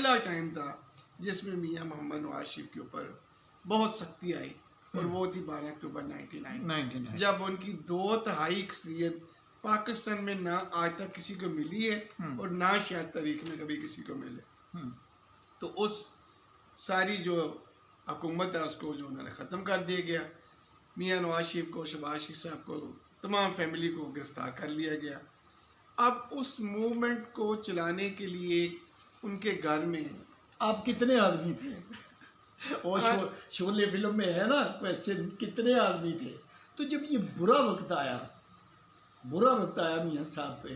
पहला टाइम था जिसमें मियां मोहम्मद नवाज शरीफ के ऊपर बहुत सख्ती आई, और वो थी 12 अक्टूबर 1999 जब उनकी 2/3 अक्सरियत पाकिस्तान में ना आज तक किसी को मिली है और ना शायद तारीख में कभी किसी को मिले। तो उस सारी जो हुकूमत है उसको जो उन्होंने ख़त्म कर दिया गया। मियां नवाज शरीफ को, शहबाज शरीफ साहब को, तमाम फैमिली को गिरफ्तार कर लिया गया। अब उस मूवमेंट को चलाने के लिए उनके घर में आप कितने आदमी थे? और शोले फिल्म में है ना क्वेश्चन, कितने आदमी थे? तो जब ये बुरा वक्त आया मियां साहब पे,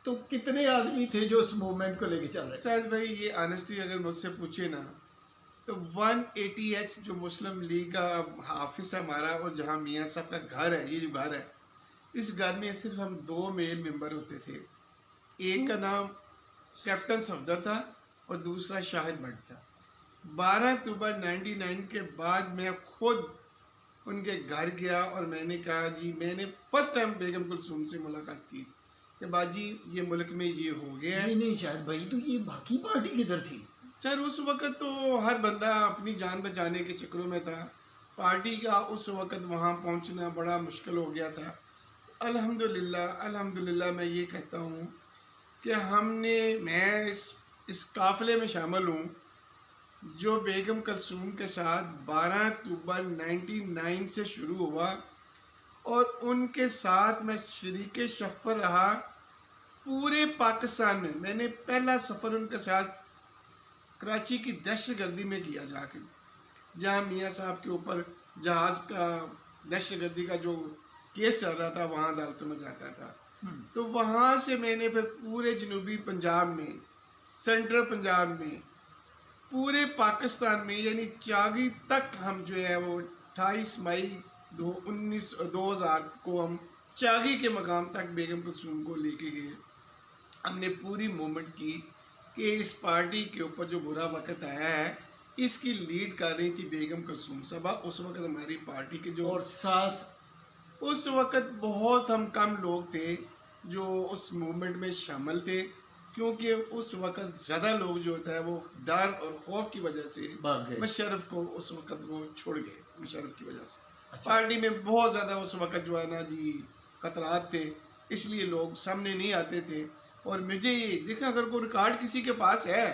तो कितने आदमी थे जो उस मूवमेंट को लेके चल रहे थे? शायद भाई ये ऑनेस्टली अगर मुझसे पूछे ना तो 180H जो मुस्लिम लीग का ऑफिस है हमारा, और जहाँ मियां साहब का घर है, ये जो घर है, इस घर में सिर्फ हम 2 मेल मेंबर होते थे। एक का नाम कैप्टन सफदर था और दूसरा शाहिद भट्ट था। 12 अक्टूबर 1999 के बाद मैं खुद उनके घर गया और मैंने कहा जी, मैंने फर्स्ट टाइम बेगम कुलसूम से मुलाकात की कि बाजी ये मुल्क में ये हो गया है। नहीं शायद भाई, तो ये बाकी पार्टी किधर थी? सर उस वक्त तो हर बंदा अपनी जान बचाने के चक्करों में था। पार्टी का उस वक्त वहाँ पहुँचना बड़ा मुश्किल हो गया था। अल्हम्दुलिल्लाह मैं ये कहता हूँ कि मैं इस काफ़िले में शामिल हूँ जो बेगम कुलसूम के साथ 12 अक्टूबर 1999 से शुरू हुआ, और उनके साथ मैं शरीक सफ़र रहा पूरे पाकिस्तान में। मैंने पहला सफ़र उनके साथ कराची की दहशतगर्दी में किया जाके, जहाँ मियाँ साहब के ऊपर जहाज़ का दहशतगर्दी का जो केस चल रहा था, वहाँ अदालतों में जाता था। तो वहाँ से मैंने फिर पूरे जनूबी पंजाब में, सेंट्रल पंजाब में, पूरे पाकिस्तान में, यानी चागी तक हम जो है वो 28 मई 2000 को हम चागी के मकाम तक बेगम कुलसूम को लेके गए। हमने पूरी मूवमेंट की कि इस पार्टी के ऊपर जो बुरा वक्त आया है, इसकी लीड कर रही थी बेगम कुलसूम साहबा। उस वक्त हमारी पार्टी के जो, और साथ उस वक्त बहुत हम कम लोग थे जो उस मूवमेंट में शामिल थे, क्योंकि उस वक्त ज़्यादा लोग जो होता है वो डर और खौफ की वजह से मुशर्रफ को उस वक्त वो छोड़ गए। मुशर्रफ की वजह से पार्टी में बहुत ज़्यादा उस वक्त जो है ना जी खतरात थे, इसलिए लोग सामने नहीं आते थे। और मुझे ये देखा, अगर कोई रिकॉर्ड किसी के पास है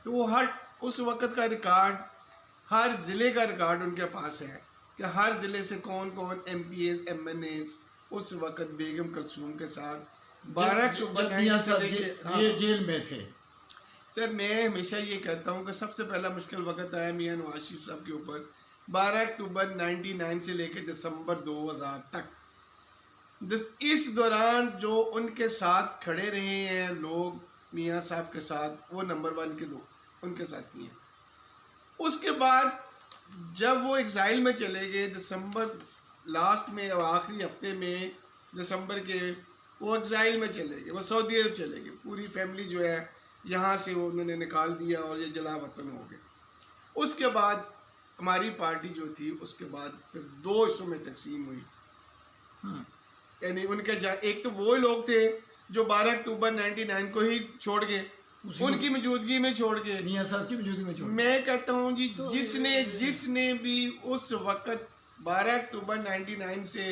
तो वो उस वक्त का रिकॉर्ड, हर ज़िले का रिकॉर्ड उनके पास है कि हर ज़िले से कौन कौन MPs MNAs उस वक्त बेगम कुलसूम के साथ 12 अक्टूबर ये जेल में थे। सर मैं हमेशा ये कहता हूँ कि सबसे पहला मुश्किल वक्त आया मियां नवाज शरीफ साहब के ऊपर 12 अक्टूबर 1999 से लेकर दिसंबर 2000 तक। इस दौरान जो उनके साथ खड़े रहे हैं लोग मियां साहब के साथ, वो नंबर 1 के 2 उनके साथी हैं। उसके बाद जब वो एग्ज़ाइल में चले गए, दिसंबर लास्ट में, आखिरी हफ्ते में दिसंबर के, वो एग्ज़ाइल में चले गए, वो सऊदी अरब चले गए। पूरी फैमिली जो है यहाँ से वो उन्होंने निकाल दिया और ये जला वतन हो गए। उसके बाद हमारी पार्टी जो थी, उसके बाद फिर 2 हिस्सों में तकसीम हुई। यानी उनके एक तो वो लोग थे जो 12 अक्टूबर 1999 को ही छोड़ गए, उनकी मौजूदगी में छोड़ गए, मियां साहब की मौजूदगी में छोड़। मैं कहता हूँ जी, तो जिसने भी उस वक्त 12 अक्टूबर 1999 से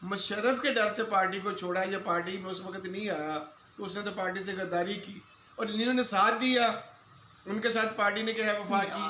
मुशर्रफ के डर से पार्टी को छोड़ा, या पार्टी में उस वक्त नहीं आया, तो उसने तो पार्टी से गद्दारी की। और जिन्होंने साथ दिया, उनके साथ पार्टी ने क्या वफा की।